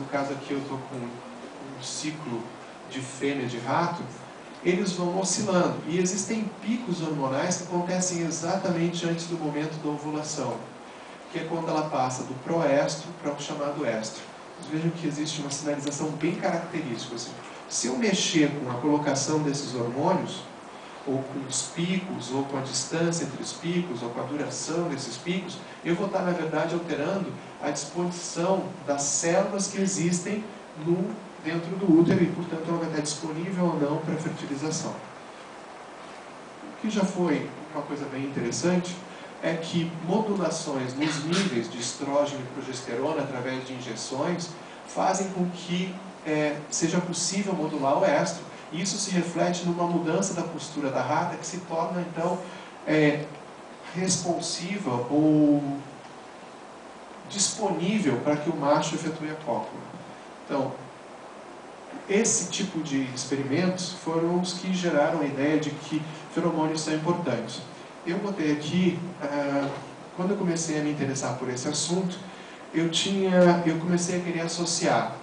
no caso aqui eu estou com um ciclo de fêmea de rato, eles vão oscilando. E existem picos hormonais que acontecem exatamente antes do momento da ovulação, que é quando ela passa do proestro para o chamado estro. Vocês vejam que existe uma sinalização bem característica. Assim, se eu mexer com a colocação desses hormônios, ou com os picos, ou com a distância entre os picos, ou com a duração desses picos, eu vou estar, na verdade, alterando a disposição das células que existem dentro do útero e, portanto, ela vai estar disponível ou não para a fertilização. O que já foi uma coisa bem interessante é que modulações nos níveis de estrógeno e progesterona através de injeções fazem com que seja possível modular o estro. E isso se reflete numa mudança da postura da rata que se torna, então, responsiva ou disponível para que o macho efetue a cópula. Então, esse tipo de experimentos foram os que geraram a ideia de que feromônios são importantes. Eu botei aqui, quando eu comecei a me interessar por esse assunto, eu comecei a querer associar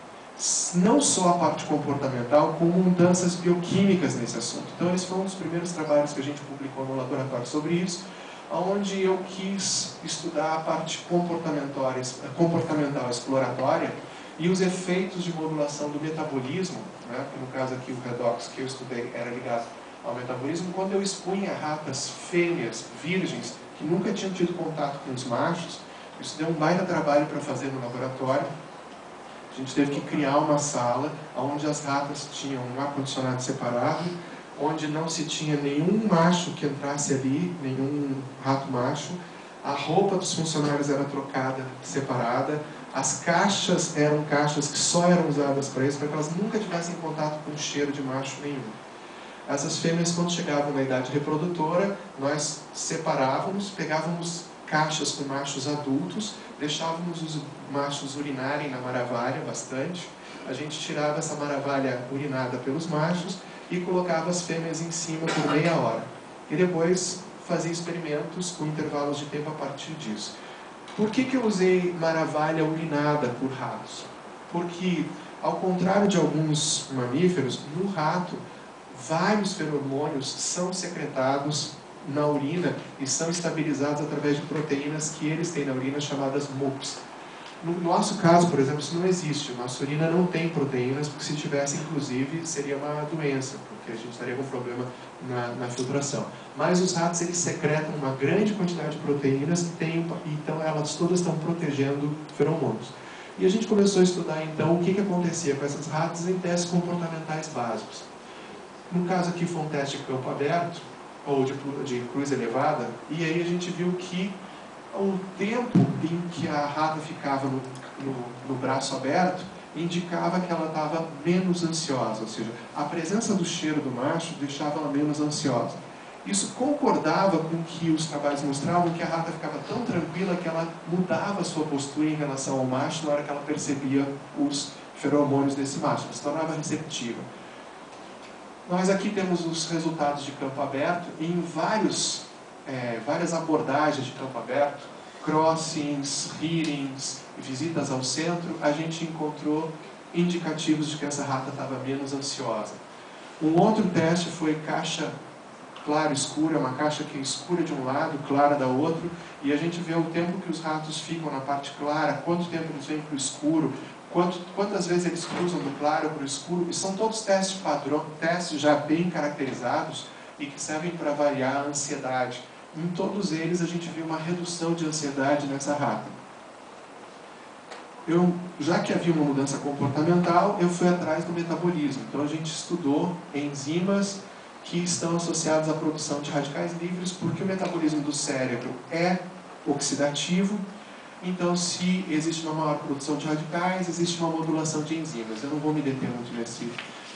não só a parte comportamental, como mudanças bioquímicas nesse assunto. Então, esse foi um dos primeiros trabalhos que a gente publicou no laboratório sobre isso, onde eu quis estudar a parte comportamental exploratória e os efeitos de modulação do metabolismo, né, que no caso aqui o redox que eu estudei era ligado ao metabolismo, quando eu expunha ratas fêmeas, virgens, que nunca tinham tido contato com os machos. Isso deu um baita trabalho para fazer no laboratório. A gente teve que criar uma sala onde as ratas tinham um ar-condicionado separado, onde não se tinha nenhum macho que entrasse ali, nenhum rato macho. A roupa dos funcionários era trocada, separada. As caixas eram caixas que só eram usadas para isso, para que elas nunca tivessem contato com cheiro de macho nenhum. Essas fêmeas, quando chegavam na idade reprodutora, nós separávamos, pegávamos caixas com machos adultos, deixávamos os machos urinarem na maravalha bastante, a gente tirava essa maravalha urinada pelos machos e colocava as fêmeas em cima por meia hora. E depois fazia experimentos com intervalos de tempo a partir disso. Por que eu usei maravalha urinada por ratos? Porque, ao contrário de alguns mamíferos, no rato, vários feromônios são secretados na urina e são estabilizados através de proteínas que eles têm na urina, chamadas MUPs. No nosso caso, por exemplo, isso não existe. Nossa urina não tem proteínas, porque se tivesse, inclusive, seria uma doença, porque a gente estaria com problema na filtração. Mas os ratos, eles secretam uma grande quantidade de proteínas, então elas todas estão protegendo feromônios. E a gente começou a estudar, então, o que acontecia com essas ratas em testes comportamentais básicos. No caso aqui foi um teste de campo aberto, ou de cruz elevada, e aí a gente viu que o tempo em que a rata ficava no braço aberto indicava que ela estava menos ansiosa, ou seja, a presença do cheiro do macho deixava ela menos ansiosa. Isso concordava com que os trabalhos mostravam que a rata ficava tão tranquila que ela mudava a sua postura em relação ao macho na hora que ela percebia os feromônios desse macho, ela se tornava receptiva. Nós aqui temos os resultados de campo aberto em várias abordagens de campo aberto, crossings, hearings, visitas ao centro, a gente encontrou indicativos de que essa rata estava menos ansiosa. Um outro teste foi caixa claro-escura, uma caixa que é escura de um lado, clara da outro, e a gente vê o tempo que os ratos ficam na parte clara, quanto tempo eles vêm para o escuro, quantas vezes eles cruzam do claro para o escuro, e são todos testes padrão, testes já bem caracterizados e que servem para avaliar a ansiedade. Em todos eles a gente viu uma redução de ansiedade nessa rata. Já que havia uma mudança comportamental, eu fui atrás do metabolismo. Então a gente estudou enzimas que estão associadas à produção de radicais livres, porque o metabolismo do cérebro é oxidativo. Então, se existe uma maior produção de radicais, existe uma modulação de enzimas. Eu não vou me deter muito nesse,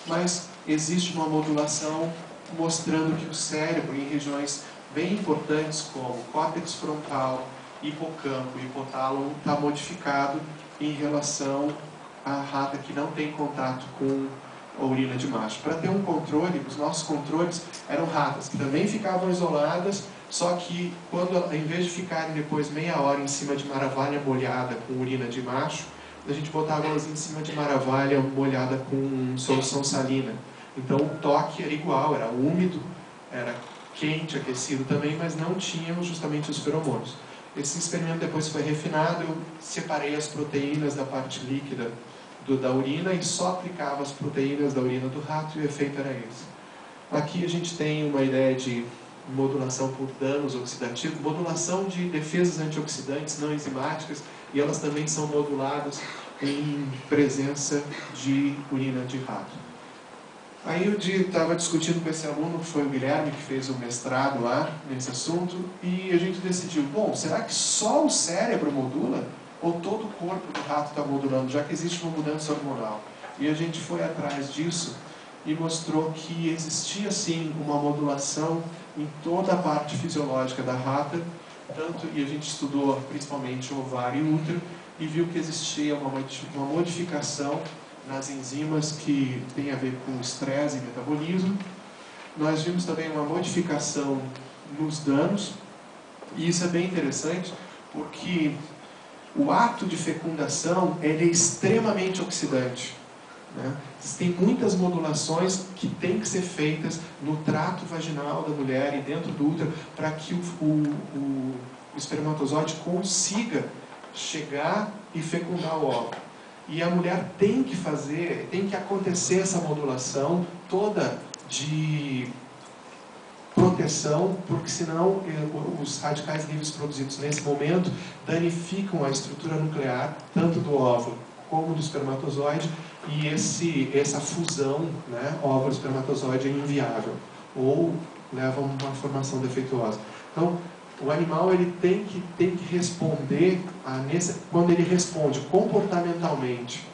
mas existe uma modulação mostrando que o cérebro, em regiões bem importantes como córtex frontal, hipocampo e hipotálamo, está modificado em relação à rata que não tem contato com a urina de macho. Para ter um controle, os nossos controles eram ratas que também ficavam isoladas, só que, em vez de ficarem depois meia hora em cima de maravalha molhada com urina de macho, a gente botava elas em cima de uma navalha molhada com solução salina. Então o toque era igual, era úmido, era quente, aquecido também, mas não tinham justamente os feromônios. Esse experimento depois foi refinado, eu separei as proteínas da parte líquida da urina e só aplicava as proteínas da urina do rato e o efeito era esse. Aqui a gente tem uma ideia de modulação por danos oxidativos, modulação de defesas antioxidantes não enzimáticas, e elas também são moduladas em presença de urina de rato. Aí eu estava discutindo com esse aluno, que foi o Guilherme, que fez o mestrado lá nesse assunto, e a gente decidiu, bom, será que só o cérebro modula? Ou todo o corpo do rato está modulando, já que existe uma mudança hormonal? E a gente foi atrás disso e mostrou que existia sim uma modulação em toda a parte fisiológica da rata, e a gente estudou principalmente o ovário e o útero, e viu que existia uma modificação nas enzimas que tem a ver com estresse e metabolismo. Nós vimos também uma modificação nos danos, e isso é bem interessante, porque o ato de fecundação ele é extremamente oxidante. Né? Existem muitas modulações que têm que ser feitas no trato vaginal da mulher e dentro do útero para que o espermatozoide consiga chegar e fecundar o óvulo. E a mulher tem que acontecer essa modulação toda de proteção, porque senão os radicais livres produzidos nesse momento danificam a estrutura nuclear, tanto do óvulo como do espermatozoide, e essa fusão, né, óvulo-espermatozoide é inviável, ou leva a uma formação defeituosa. Então, o animal ele tem que responder, quando ele responde comportamentalmente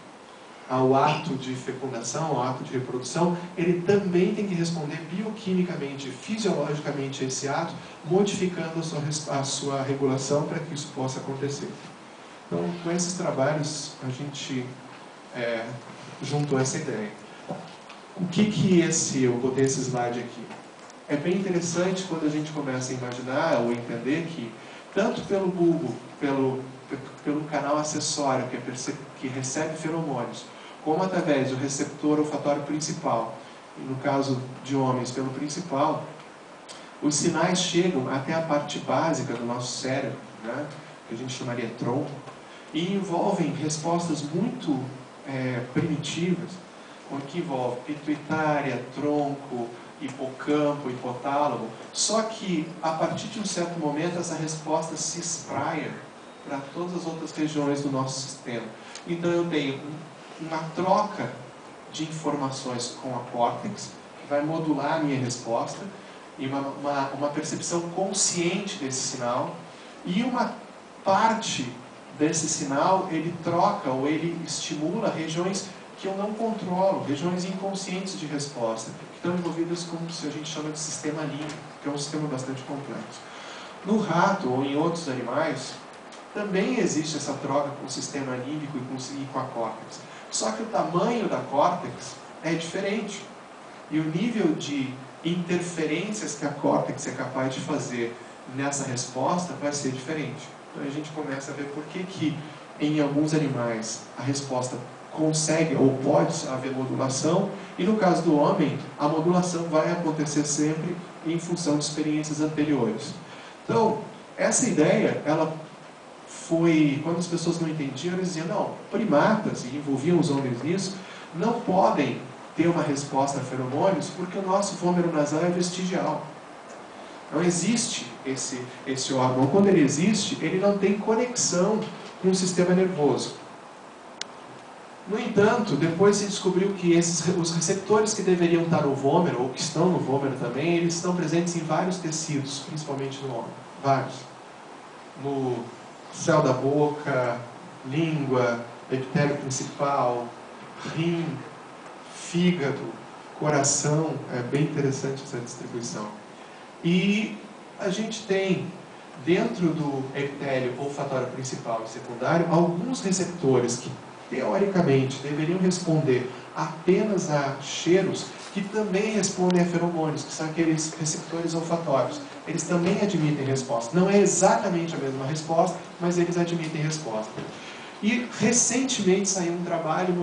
ao ato de fecundação, ao ato de reprodução, ele também tem que responder bioquimicamente, fisiologicamente a esse ato, modificando a sua regulação para que isso possa acontecer. Então, com esses trabalhos, a gente juntou essa ideia. O que eu botei esse slide aqui? É bem interessante quando a gente começa a imaginar ou entender que, tanto pelo bulbo, pelo canal acessório, que recebe feromônios, como através do receptor olfatório principal, e no caso de homens, pelo principal, os sinais chegam até a parte básica do nosso cérebro, né, que a gente chamaria tronco, e envolvem respostas muito primitivas, que envolve pituitária, tronco, hipocampo, hipotálamo, só que a partir de um certo momento essa resposta se espraia para todas as outras regiões do nosso sistema. Então eu tenho uma troca de informações com a córtex, que vai modular a minha resposta, e uma percepção consciente desse sinal, e uma parte desse sinal ele troca ou ele estimula regiões que eu não controlo, regiões inconscientes de resposta, que estão envolvidas com o que a gente chama de sistema límbico, que é um sistema bastante complexo. No rato ou em outros animais, também existe essa troca com o sistema límbico e com a córtex. Só que o tamanho da córtex é diferente. E o nível de interferências que a córtex é capaz de fazer nessa resposta vai ser diferente. Então a gente começa a ver por que em alguns animais a resposta consegue ou pode haver modulação, e no caso do homem, a modulação vai acontecer sempre em função de experiências anteriores. Então, essa ideia, ela foi, quando as pessoas não entendiam, eles diziam, não, primatas, e envolviam os homens nisso, não podem ter uma resposta a feromônios porque o nosso vômero nasal é vestigial. Não existe esse órgão. Quando ele existe, ele não tem conexão com o sistema nervoso. No entanto, depois se descobriu que os receptores que deveriam estar no vômero, ou que estão no vômero também, eles estão presentes em vários tecidos, principalmente no homem. Vários. No céu da boca, língua, epitélio principal, rim, fígado, coração. É bem interessante essa distribuição. E a gente tem, dentro do epitélio olfatório principal e secundário, alguns receptores que, teoricamente, deveriam responder apenas a cheiros, que também respondem a feromônios, que são aqueles receptores olfatórios. Eles também admitem resposta. Não é exatamente a mesma resposta, mas eles admitem resposta. E recentemente saiu um trabalho